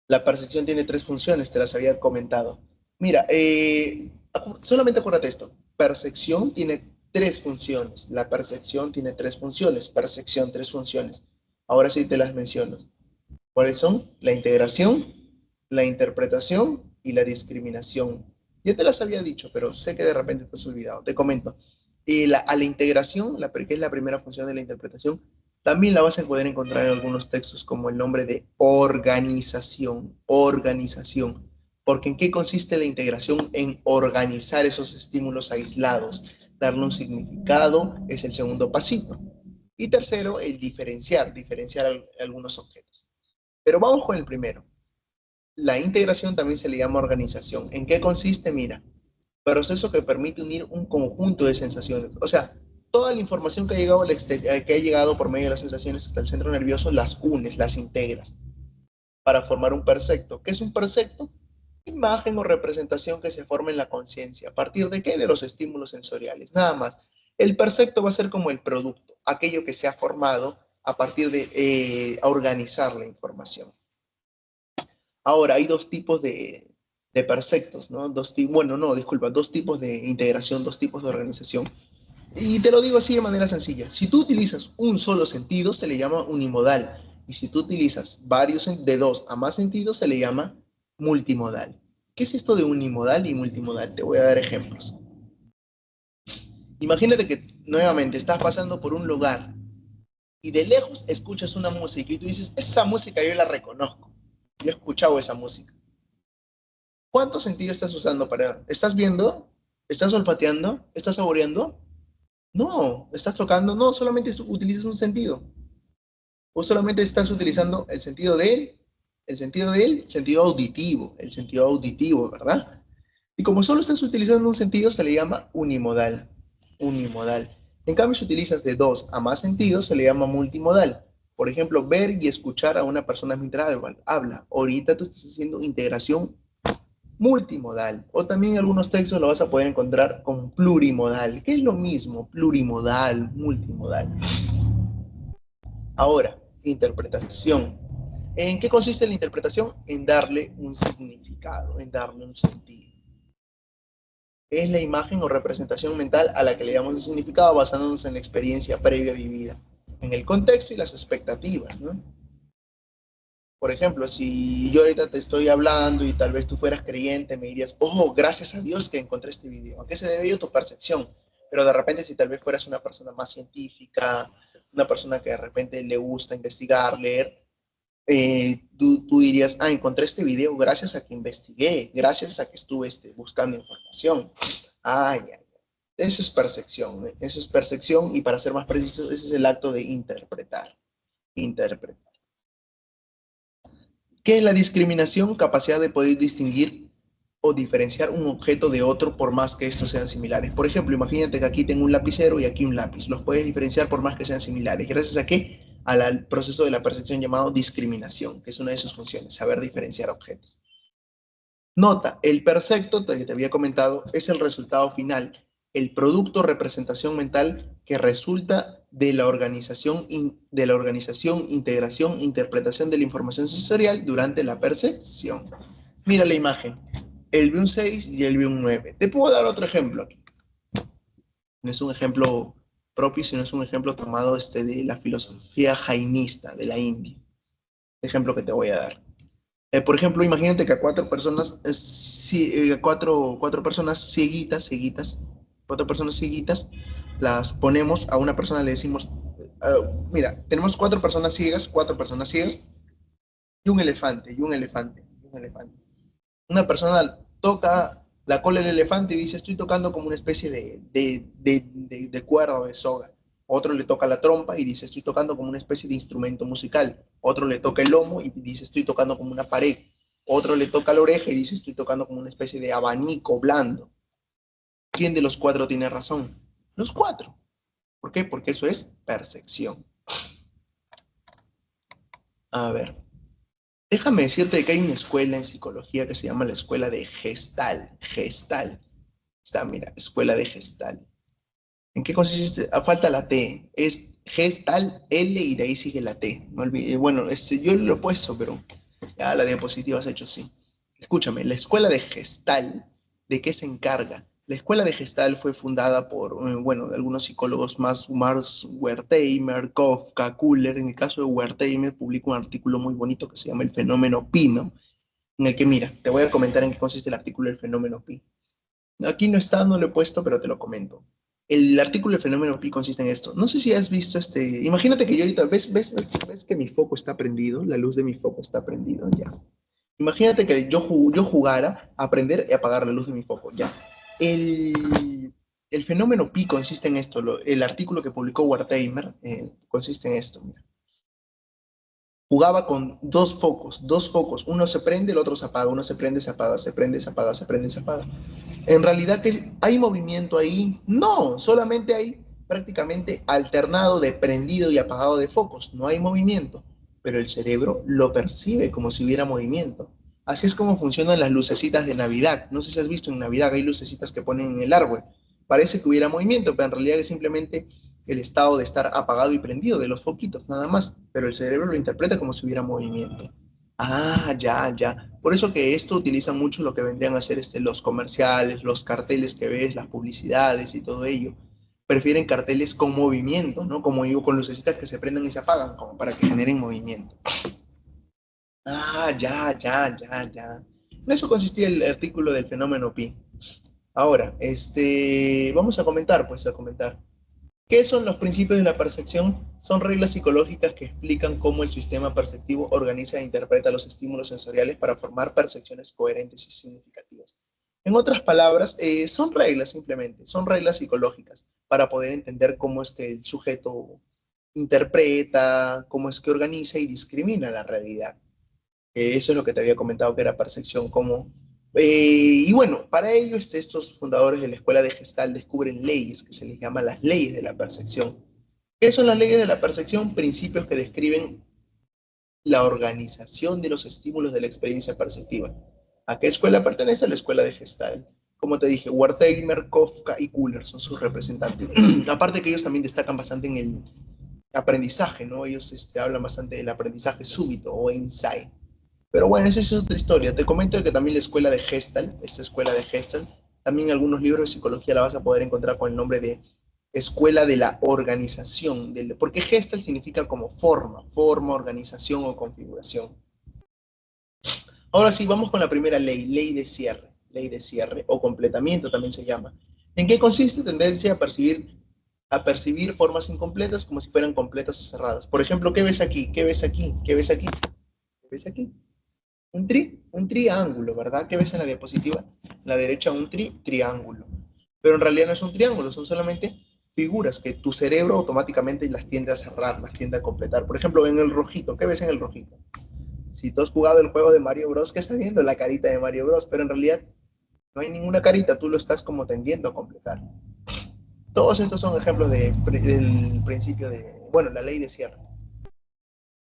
Speaker 1: La percepción tiene tres funciones, te las había comentado. Mira, solamente acuérdate esto. Percepción tiene tres funciones. La percepción tiene tres funciones. Percepción, tres funciones. Ahora sí te las menciono. ¿Cuáles son? La integración, la interpretación y la discriminación. Ya te las había dicho, pero sé que de repente te has olvidado. Te comento. A la integración, que es la primera función de la interpretación, también la vas a poder encontrar en algunos textos como el nombre de organización, organización. Porque ¿en qué consiste la integración? En organizar esos estímulos aislados, darle un significado, es el segundo pasito. Y tercero, el diferenciar, diferenciar algunos objetos. Pero vamos con el primero. La integración también se le llama organización. ¿En qué consiste? Mira, proceso que permite unir un conjunto de sensaciones. O sea, toda la información que ha llegado, que ha llegado por medio de las sensaciones hasta el centro nervioso, las unes, las integras para formar un percepto. ¿Qué es un percepto? Imagen o representación que se forma en la conciencia. ¿A partir de qué? De los estímulos sensoriales. Nada más. El percepto va a ser como el producto, aquello que se ha formado a partir de organizar la información. Ahora, hay dos tipos de perceptos, ¿no? Bueno, no, disculpa, dos tipos de integración, dos tipos de organización. Y te lo digo así de manera sencilla. Si tú utilizas un solo sentido, se le llama unimodal. Y si tú utilizas varios de dos a más sentidos, se le llama multimodal. ¿Qué es esto de unimodal y multimodal? Te voy a dar ejemplos. Imagínate que nuevamente estás pasando por un lugar y de lejos escuchas una música y tú dices, esa música yo la reconozco. Yo he escuchado esa música. ¿Cuántos sentidos estás usando para... ¿Estás viendo? ¿Estás olfateando? ¿Estás saboreando? No, estás tocando, no, solamente utilizas un sentido. O solamente estás utilizando el sentido de él, el sentido auditivo, ¿verdad? Y como solo estás utilizando un sentido, se le llama unimodal. Unimodal. En cambio, si utilizas de dos a más sentidos, se le llama multimodal. Por ejemplo, ver y escuchar a una persona mientras habla. Ahorita tú estás haciendo integración multimodal. O también algunos textos lo vas a poder encontrar con plurimodal, que es lo mismo, plurimodal, multimodal. Ahora, interpretación. ¿En qué consiste la interpretación? En darle un significado, en darle un sentido. Es la imagen o representación mental a la que le damos un significado basándonos en la experiencia previa vivida, en el contexto y las expectativas, ¿no? Por ejemplo, si yo ahorita te estoy hablando y tal vez tú fueras creyente, me dirías, oh, gracias a Dios que encontré este video. ¿A qué se debe tu percepción? Pero de repente, si tal vez fueras una persona más científica, una persona que de repente le gusta investigar, leer, tú dirías, ah, encontré este video gracias a que investigué, gracias a que estuve buscando información. Ah, ya, ya. Eso es percepción, ¿eh? Eso es percepción y para ser más preciso, ese es el acto de interpretar. Interpretar. ¿Qué es la discriminación? Capacidad de poder distinguir o diferenciar un objeto de otro por más que estos sean similares. Por ejemplo, imagínate que aquí tengo un lapicero y aquí un lápiz. Los puedes diferenciar por más que sean similares. ¿Gracias a qué? Al proceso de la percepción llamado discriminación, que es una de sus funciones, saber diferenciar objetos. Nota, el percepto que te había comentado es el resultado final, el producto representación mental que resulta de la organización, integración, interpretación de la información sensorial durante la percepción. Mira la imagen, él ve un 6 y él ve un 9. Te puedo dar otro ejemplo aquí. No es un ejemplo propio, sino es un ejemplo tomado de la filosofía jainista de la India. Ejemplo que te voy a dar. Por ejemplo, imagínate que a cuatro personas cieguitas, cuatro personas cieguitas, las ponemos a una persona, le decimos, mira, tenemos cuatro personas ciegas, y un elefante, y un elefante, y un elefante. Una persona toca la cola del elefante y dice, estoy tocando como una especie de cuerda o de soga. Otro le toca la trompa y dice, estoy tocando como una especie de instrumento musical. Otro le toca el lomo y dice, estoy tocando como una pared. Otro le toca la oreja y dice, estoy tocando como una especie de abanico blando. ¿Quién de los cuatro tiene razón? Los cuatro. ¿Por qué? Porque eso es percepción. A ver, déjame decirte que hay una escuela en psicología que se llama la escuela de Gestalt. Gestalt. Está, mira, escuela de Gestalt. ¿En qué consiste? Falta la T. Es Gestalt L y de ahí sigue la T. No olvide. Bueno, yo lo he puesto, pero ya la diapositiva has hecho sí. Escúchame, la escuela de Gestalt, ¿de qué se encarga? La escuela de Gestalt fue fundada por, bueno, algunos psicólogos más, Mars Wertheimer, Kafka, Kuller. En el caso de Wertheimer, publicó un artículo muy bonito que se llama El fenómeno Pi, ¿no? En el que, mira, te voy a comentar en qué consiste el artículo del fenómeno Pi. Aquí no está, no lo he puesto, pero te lo comento. El artículo del fenómeno pi consiste en esto. No sé si has visto Imagínate que yo ahorita, ¿ves que mi foco está prendido? La luz de mi foco está prendido, ya. Imagínate que yo jugara a aprender y apagar la luz de mi foco, ya. El fenómeno pi consiste en esto. El artículo que publicó Wertheimer consiste en esto, mira. Jugaba con dos focos. Uno se prende, el otro se apaga. Uno se prende, se apaga, se prende, se apaga, se prende, se apaga. En realidad, que ¿hay movimiento ahí? No, solamente hay prácticamente alternado de prendido y apagado de focos. No hay movimiento, pero el cerebro lo percibe como si hubiera movimiento. Así es como funcionan las lucecitas de Navidad. No sé si has visto en Navidad, hay lucecitas que ponen en el árbol. Parece que hubiera movimiento, pero en realidad es simplemente el estado de estar apagado y prendido de los foquitos, nada más. Pero el cerebro lo interpreta como si hubiera movimiento. Ah, ya, ya. Por eso que esto utiliza mucho lo que vendrían a ser los comerciales, los carteles que ves, las publicidades y todo ello, prefieren carteles con movimiento, ¿no? Como digo, con lucecitas que se prenden y se apagan, como para que generen movimiento. Ah, ya. En eso consistía el artículo del fenómeno pi. Ahora, vamos a comentar, pues a comentar. ¿Qué son los principios de la percepción? Son reglas psicológicas que explican cómo el sistema perceptivo organiza e interpreta los estímulos sensoriales para formar percepciones coherentes y significativas. En otras palabras, son reglas simplemente, son reglas psicológicas para poder entender cómo es que el sujeto interpreta, cómo es que organiza y discrimina la realidad. Eso es lo que te había comentado que era percepción, como... y bueno, para ello estos fundadores de la escuela de Gestalt descubren leyes que se les llama las leyes de la percepción. ¿Qué son las leyes de la percepción? Principios que describen la organización de los estímulos de la experiencia perceptiva. ¿A qué escuela pertenece? A la escuela de Gestalt. Como te dije, Wertheimer, Kafka y Kuller son sus representantes. Aparte que ellos también destacan bastante en el aprendizaje, ¿no? Ellos hablan bastante del aprendizaje súbito o insight. Pero bueno, esa es otra historia. Te comento que también la escuela de Gestalt, esta escuela de Gestalt, también algunos libros de psicología la vas a poder encontrar con el nombre de Escuela de la Organización, porque Gestalt significa como forma, organización o configuración. Ahora sí, vamos con la primera ley, ley de cierre o completamiento también se llama. ¿En qué consiste? Tendencia a percibir formas incompletas como si fueran completas o cerradas. Por ejemplo, ¿qué ves aquí? ¿Qué ves aquí? ¿Qué ves aquí? ¿Qué ves aquí? Un triángulo, ¿verdad? ¿Qué ves en la diapositiva? En la derecha un triángulo. Pero en realidad no es un triángulo, son solamente figuras que tu cerebro automáticamente las tiende a cerrar, las tiende a completar. Por ejemplo, en el rojito, ¿qué ves en el rojito? Si tú has jugado el juego de Mario Bros, ¿qué estás viendo? La carita de Mario Bros, pero en realidad no hay ninguna carita, tú lo estás como tendiendo a completar. Todos estos son ejemplos del principio de, bueno, la ley de cierre.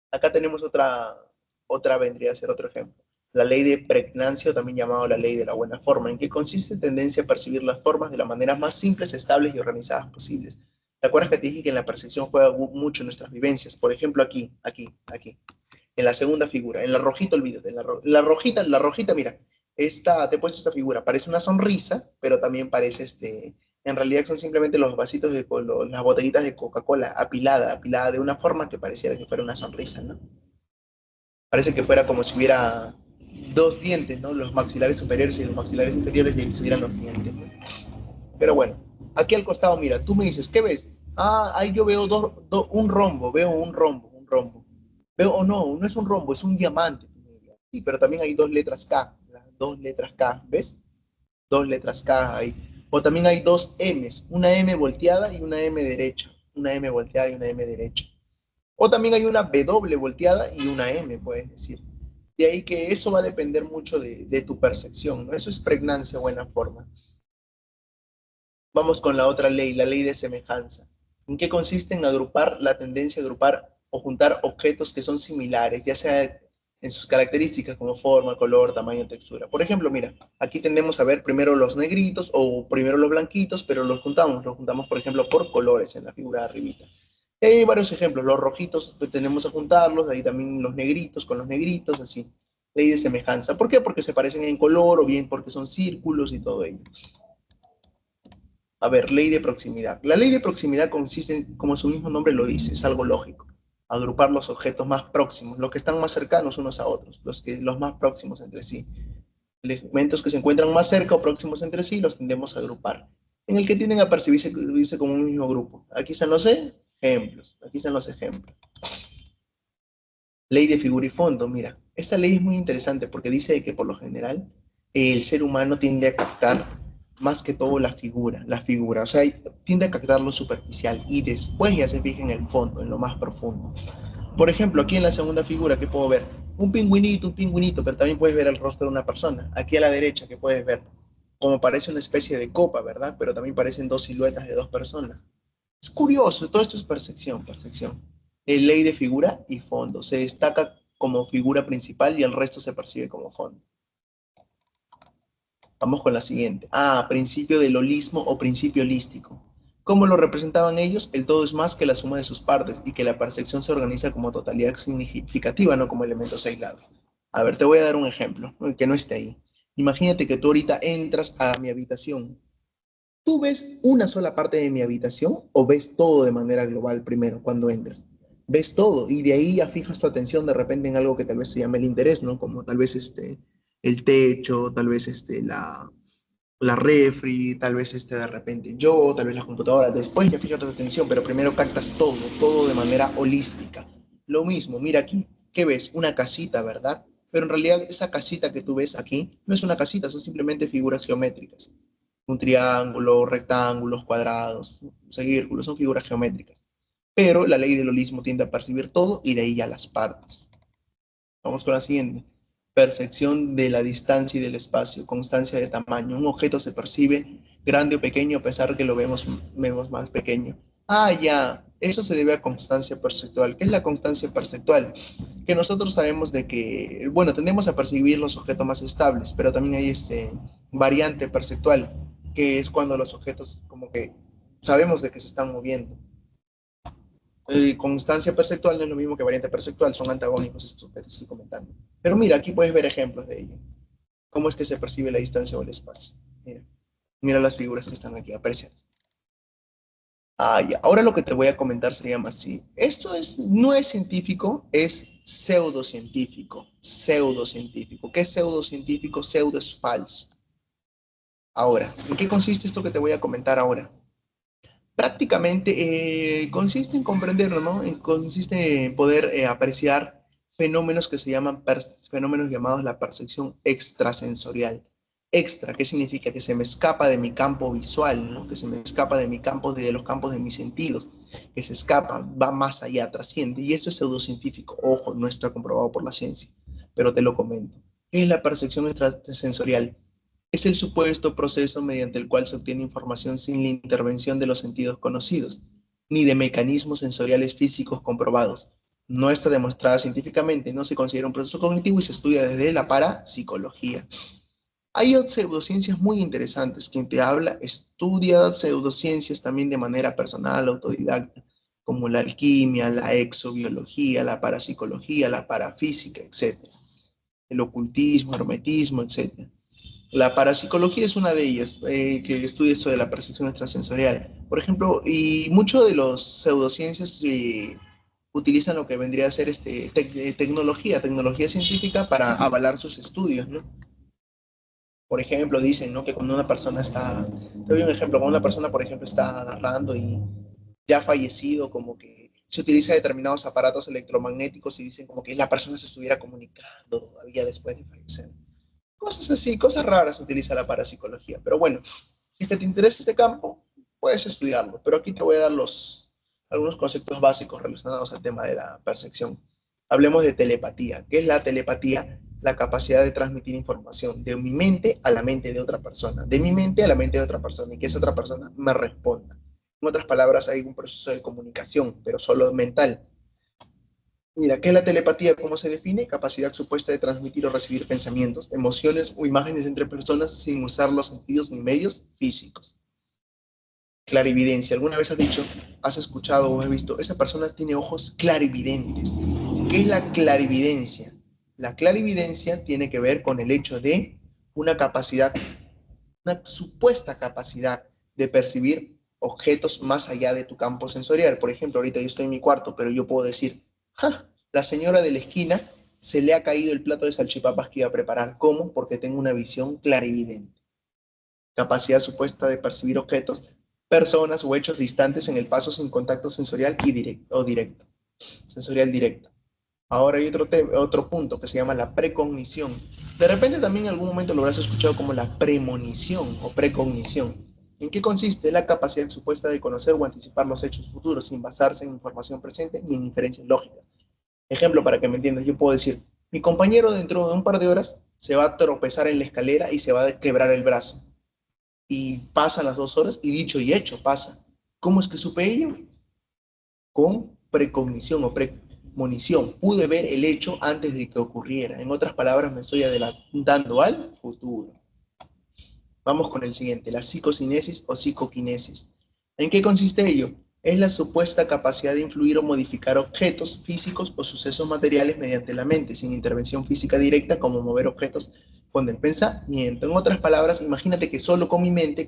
Speaker 1: Acá tenemos otra vendría a ser otro ejemplo. La ley de pregnancia, o también llamado la ley de la buena forma, en que consiste en tendencia a percibir las formas de las maneras más simples, estables y organizadas posibles. ¿Te acuerdas que te dije que en la percepción juega mucho nuestras vivencias? Por ejemplo, aquí. En la segunda figura, en la rojita, olvídate, la rojita, mira, te he puesto esta figura, parece una sonrisa, pero también parece en realidad son simplemente los vasitos las botellitas de Coca-Cola apilada de una forma que pareciera que fuera una sonrisa, ¿no? Parece que fuera como si hubiera dos dientes, ¿no? Los maxilares superiores y los maxilares inferiores y ahí estuvieran los dientes, ¿no? Pero bueno, aquí al costado, mira, tú me dices, ¿qué ves? Ah, ahí yo veo un rombo, veo un rombo. Veo, o no, no es un rombo, es un diamante. Sí, pero también hay dos letras K, las dos letras K, ¿ves? Dos letras K ahí. O también hay dos M's, una M volteada y una M derecha. Una M volteada y una M derecha. O también hay una W volteada y una M, puedes decir. De ahí que eso va a depender mucho de tu percepción, ¿no? Eso es pregnancia, buena forma. Vamos con la otra ley, la ley de semejanza. ¿En qué consiste? En agrupar la tendencia a agrupar o juntar objetos que son similares, ya sea en sus características como forma, color, tamaño, textura. Por ejemplo, mira, aquí tendemos a ver primero los negritos o primero los blanquitos, pero los juntamos por ejemplo por colores en la figura de arribita. Y hay varios ejemplos, los rojitos pues, tenemos a juntarlos, ahí también los negritos con los negritos, así. Ley de semejanza. ¿Por qué? Porque se parecen en color o bien porque son círculos y todo ello. A ver, ley de proximidad. La ley de proximidad consiste en, como su mismo nombre lo dice, es algo lógico. Agrupar los objetos más próximos, los que están más cercanos unos a otros, los más próximos entre sí. Elementos que se encuentran más cerca o próximos entre sí los tendemos a agrupar, en el que tienden a percibirse como un mismo grupo. Aquí están los ejemplos. Aquí están los ejemplos. Ley de figura y fondo, mira, esta ley es muy interesante porque dice que por lo general el ser humano tiende a captar más que todo la figura, o sea, tiende a captar lo superficial y después ya se fija en el fondo, en lo más profundo. Por ejemplo, aquí en la segunda figura, ¿qué puedo ver? Un pingüinito, pero también puedes ver el rostro de una persona. Aquí a la derecha, ¿qué puedes ver? Como parece una especie de copa, ¿verdad? Pero también parecen dos siluetas de dos personas. Es curioso, todo esto es percepción. Ley de figura y fondo. Se destaca como figura principal y el resto se percibe como fondo. Vamos con la siguiente. Ah, principio del holismo o principio holístico. ¿Cómo lo representaban ellos? El todo es más que la suma de sus partes y que la percepción se organiza como totalidad significativa, no como elementos aislados. A ver, te voy a dar un ejemplo, que no esté ahí. Imagínate que tú ahorita entras a mi habitación ¿Tú ves una sola parte de mi habitación o ves todo de manera global primero cuando entras? Ves todo y de ahí ya fijas tu atención de repente en algo que tal vez se llame el interés, ¿no? Como tal vez el techo, tal vez la refri, tal vez de repente yo, tal vez la computadora. Después ya fijas tu atención, pero primero captas todo, todo de manera holística. Lo mismo, mira aquí, ¿qué ves? Una casita, ¿verdad? Pero en realidad esa casita que tú ves aquí no es una casita, son simplemente figuras geométricas. Un triángulo, rectángulos, cuadrados, círculos, son figuras geométricas. Pero la ley del holismo tiende a percibir todo y de ahí ya las partes. Vamos con la siguiente. Percepción de la distancia y del espacio, constancia de tamaño. Un objeto se percibe grande o pequeño a pesar que lo vemos más pequeño. Ah, ya, eso se debe a constancia perceptual. ¿Qué es la constancia perceptual? Que nosotros sabemos de que, bueno, tendemos a percibir los objetos más estables, pero también hay variante perceptual, que es cuando los objetos como que sabemos de que se están moviendo. Constancia perceptual no es lo mismo que variante perceptual, son antagónicos estos que te estoy comentando. Pero mira, aquí puedes ver ejemplos de ello. ¿Cómo es que se percibe la distancia o el espacio? Mira, mira las figuras que están aquí, apreciadas. Ah, ya. Ahora lo que te voy a comentar se llama así. No es científico, es pseudocientífico. Pseudocientífico. ¿Qué es pseudocientífico? Pseudo es falso. Ahora, ¿en qué consiste esto que te voy a comentar ahora? Prácticamente consiste en comprenderlo, ¿no? Consiste en poder apreciar fenómenos que se llaman fenómenos llamados la percepción extrasensorial. Extra, ¿qué significa? Que se me escapa de mi campo visual, ¿no? Que se me escapa de mi campo, de los campos de mis sentidos, que se escapa, va más allá, trasciende. Y esto es pseudocientífico. Ojo, no está comprobado por la ciencia, pero te lo comento. ¿Qué es la percepción extrasensorial? Es el supuesto proceso mediante el cual se obtiene información sin la intervención de los sentidos conocidos, ni de mecanismos sensoriales físicos comprobados. No está demostrada científicamente, no se considera un proceso cognitivo y se estudia desde la parapsicología. Hay pseudociencias muy interesantes. Quien te habla estudia pseudociencias también de manera personal, autodidacta, como la alquimia, la exobiología, la parapsicología, la parafísica, etc. El ocultismo, hermetismo, etc. La parapsicología es una de ellas, que estudia esto de la percepción extrasensorial. Por ejemplo, y muchos de los pseudociencias utilizan lo que vendría a ser tecnología científica para avalar sus estudios, ¿no? Por ejemplo, dicen, ¿no? Que cuando una persona está, te doy un ejemplo, cuando una persona, por ejemplo, está agarrando y ya ha fallecido, como que se utiliza determinados aparatos electromagnéticos y dicen como que la persona se estuviera comunicando todavía después de fallecer. Cosas así, cosas raras utiliza la parapsicología. Pero bueno, si es que te interesa este campo, puedes estudiarlo. Pero aquí te voy a dar algunos conceptos básicos relacionados al tema de la percepción. Hablemos de telepatía. ¿Qué es la telepatía? La capacidad de transmitir información de mi mente a la mente de otra persona, de mi mente a la mente de otra persona y que esa otra persona me responda. En otras palabras, hay un proceso de comunicación, pero solo mental. Mira, ¿qué es la telepatía? ¿Cómo se define? Capacidad supuesta de transmitir o recibir pensamientos, emociones o imágenes entre personas sin usar los sentidos ni medios físicos. Clarividencia. ¿Alguna vez has dicho, has escuchado o has visto, esa persona tiene ojos clarividentes? ¿Qué es la clarividencia? La clarividencia tiene que ver con el hecho de una capacidad, una supuesta capacidad de percibir objetos más allá de tu campo sensorial. Por ejemplo, ahorita yo estoy en mi cuarto, pero yo puedo decir, ¡ja! La señora de la esquina se le ha caído el plato de salchipapas que iba a preparar. ¿Cómo? Porque tengo una visión clarividente. Capacidad supuesta de percibir objetos, personas o hechos distantes en el paso sin contacto sensorial y directo, o directo, sensorial directo. Ahora hay otro punto que se llama la precognición. De repente también en algún momento lo habrás escuchado como la premonición o precognición. ¿En qué consiste? La capacidad supuesta de conocer o anticipar los hechos futuros sin basarse en información presente ni en inferencias lógicas. Ejemplo, para que me entiendas, yo puedo decir, mi compañero dentro de un par de horas se va a tropezar en la escalera y se va a quebrar el brazo. Y pasan las 2 horas y dicho y hecho pasa. ¿Cómo es que supe ello? Con precognición o premonición. Pude ver el hecho antes de que ocurriera. En otras palabras, me estoy adelantando al futuro. Vamos con el siguiente, la psicocinesis o psicoquinesis. ¿En qué consiste ello? Es la supuesta capacidad de influir o modificar objetos físicos o sucesos materiales mediante la mente, sin intervención física directa como mover objetos con el pensamiento. En otras palabras, imagínate que solo con mi mente,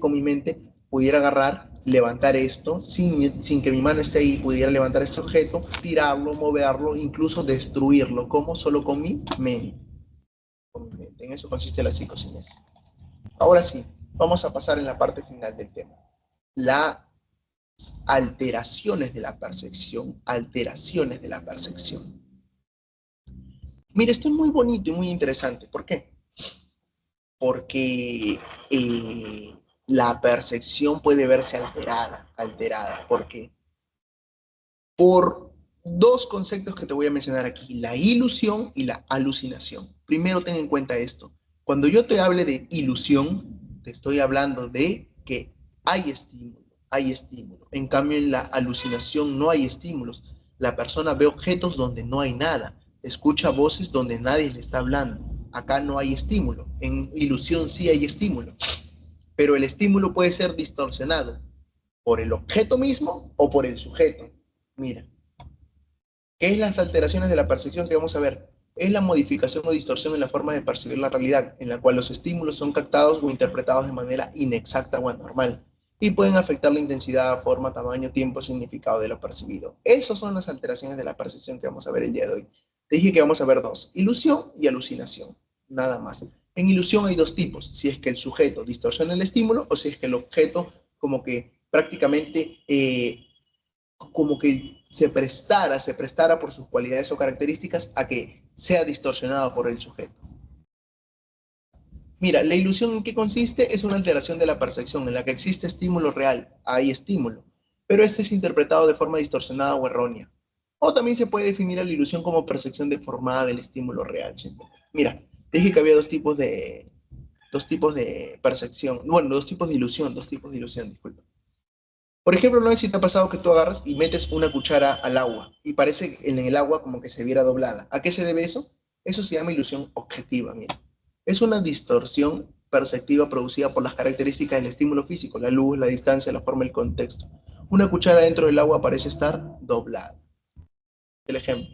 Speaker 1: pudiera agarrar, levantar esto, sin que mi mano esté ahí, pudiera levantar este objeto, tirarlo, moverlo, incluso destruirlo, como solo con mi mente. Con mi mente. En eso consiste la psicocinesis. Ahora sí, vamos a pasar en la parte final del tema. Las alteraciones de la percepción, alteraciones de la percepción. Mire, esto es muy bonito y muy interesante. ¿Por qué? Porque la percepción puede verse alterada. ¿Por qué? Por dos conceptos que te voy a mencionar aquí, la ilusión y la alucinación. Primero ten en cuenta esto. Cuando yo te hable de ilusión, te estoy hablando de que hay estímulo, hay estímulo. En cambio, en la alucinación no hay estímulos. La persona ve objetos donde no hay nada, escucha voces donde nadie le está hablando. Acá no hay estímulo. En ilusión sí hay estímulo, pero el estímulo puede ser distorsionado por el objeto mismo o por el sujeto. Mira, ¿qué es las alteraciones de la percepción que vamos a ver? Es la modificación o distorsión en la forma de percibir la realidad, en la cual los estímulos son captados o interpretados de manera inexacta o anormal, y pueden afectar la intensidad, forma, tamaño, tiempo, significado de lo percibido. Esas son las alteraciones de la percepción que vamos a ver el día de hoy. Te dije que vamos a ver dos, ilusión y alucinación, nada más. En ilusión hay dos tipos, si es que el sujeto distorsiona el estímulo o si es que el objeto como que prácticamente como que se prestara por sus cualidades o características a que sea distorsionado por el sujeto. Mira, la ilusión en qué consiste es una alteración de la percepción en la que existe estímulo real, hay estímulo, pero este es interpretado de forma distorsionada o errónea. O también se puede definir a la ilusión como percepción deformada del estímulo real. Mira, dije que había dos tipos de percepción, bueno, dos tipos de ilusión, disculpa. Por ejemplo, no sé si te ha pasado que tú agarras y metes una cuchara al agua y parece en el agua como que se viera doblada. ¿A qué se debe eso? Eso se llama ilusión objetiva, mira. Es una distorsión perceptiva producida por las características del estímulo físico, la luz, la distancia, la forma, el contexto. Una cuchara dentro del agua parece estar doblada. El ejemplo.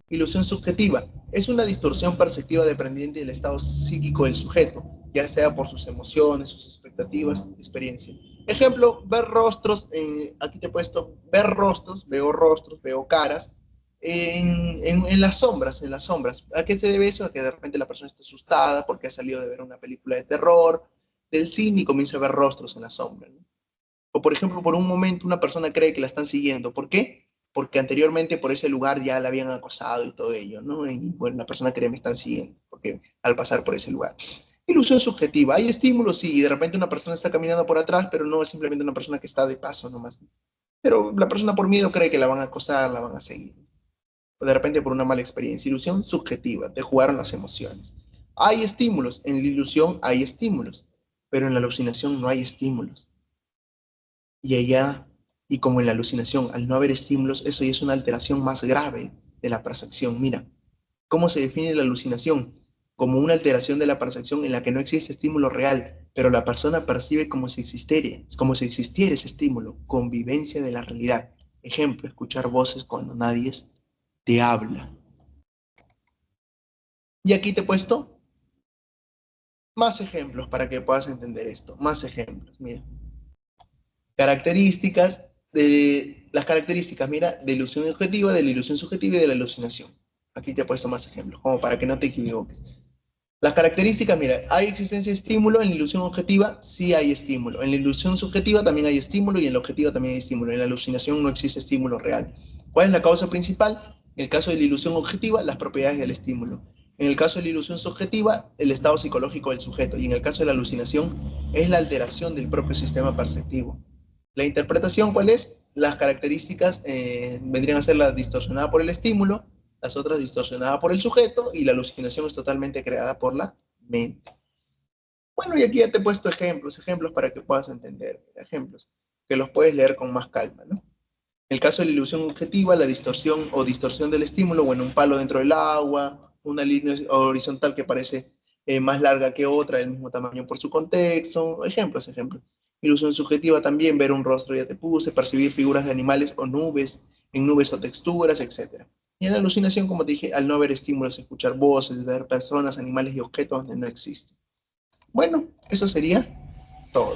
Speaker 1: Ilusión subjetiva es una distorsión perceptiva dependiente del estado psíquico del sujeto, ya sea por sus emociones, sus expectativas, experiencia. Ejemplo, ver rostros, aquí te he puesto, ver rostros, veo caras, en las sombras, en las sombras. ¿A qué se debe eso? A que de repente la persona está asustada porque ha salido de ver una película de terror del cine y comienza a ver rostros en la sombra, ¿no? O por ejemplo, por un momento una persona cree que la están siguiendo. ¿Por qué? Porque anteriormente por ese lugar ya la habían acosado y todo ello, ¿no? Y bueno, la persona cree que me están siguiendo, porque al pasar por ese lugar. Ilusión subjetiva. Hay estímulos, sí, y de repente una persona está caminando por atrás, pero no es simplemente una persona que está de paso nomás. Pero la persona por miedo cree que la van a acosar, la van a seguir. O de repente por una mala experiencia. Ilusión subjetiva, te jugaron las emociones. Hay estímulos, en la ilusión hay estímulos, pero en la alucinación no hay estímulos. Y allá, y como en la alucinación, al no haber estímulos, eso ya es una alteración más grave de la percepción. Mira, ¿cómo se define la alucinación? Como una alteración de la percepción en la que no existe estímulo real, pero la persona percibe como si existiera ese estímulo, convivencia de la realidad. Ejemplo, escuchar voces cuando nadie te habla. Y aquí te he puesto más ejemplos para que puedas entender esto. Más ejemplos, mira. Las características, mira, de ilusión objetiva, de la ilusión subjetiva y de la alucinación. Aquí te he puesto más ejemplos, como para que no te equivoques. Las características, mira, ¿hay existencia de estímulo? En la ilusión objetiva sí hay estímulo. En la ilusión subjetiva también hay estímulo y en la objetiva también hay estímulo. En la alucinación no existe estímulo real. ¿Cuál es la causa principal? En el caso de la ilusión objetiva, las propiedades del estímulo. En el caso de la ilusión subjetiva, el estado psicológico del sujeto. Y en el caso de la alucinación, es la alteración del propio sistema perceptivo. La interpretación, ¿cuál es? Las características vendrían a ser la distorsionada por el estímulo, las otras distorsionadas por el sujeto y la alucinación es totalmente creada por la mente. Bueno, y aquí ya te he puesto ejemplos para que puedas entender, ejemplos, que los puedes leer con más calma, ¿no? En el caso de la ilusión objetiva, la distorsión o distorsión del estímulo, bueno, un palo dentro del agua, una línea horizontal que parece más larga que otra, del mismo tamaño por su contexto, ejemplos. Ilusión subjetiva también, ver un rostro, ya te puse, percibir figuras de animales o nubes, en nubes o texturas, etc. Y en la alucinación, como te dije, al no haber estímulos, escuchar voces, ver personas, animales y objetos donde no existen. Bueno, eso sería todo.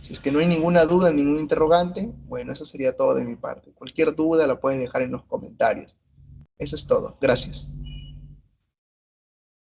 Speaker 1: Si es que no hay ninguna duda, ningún interrogante, bueno, eso sería todo de mi parte. Cualquier duda la puedes dejar en los comentarios. Eso es todo. Gracias.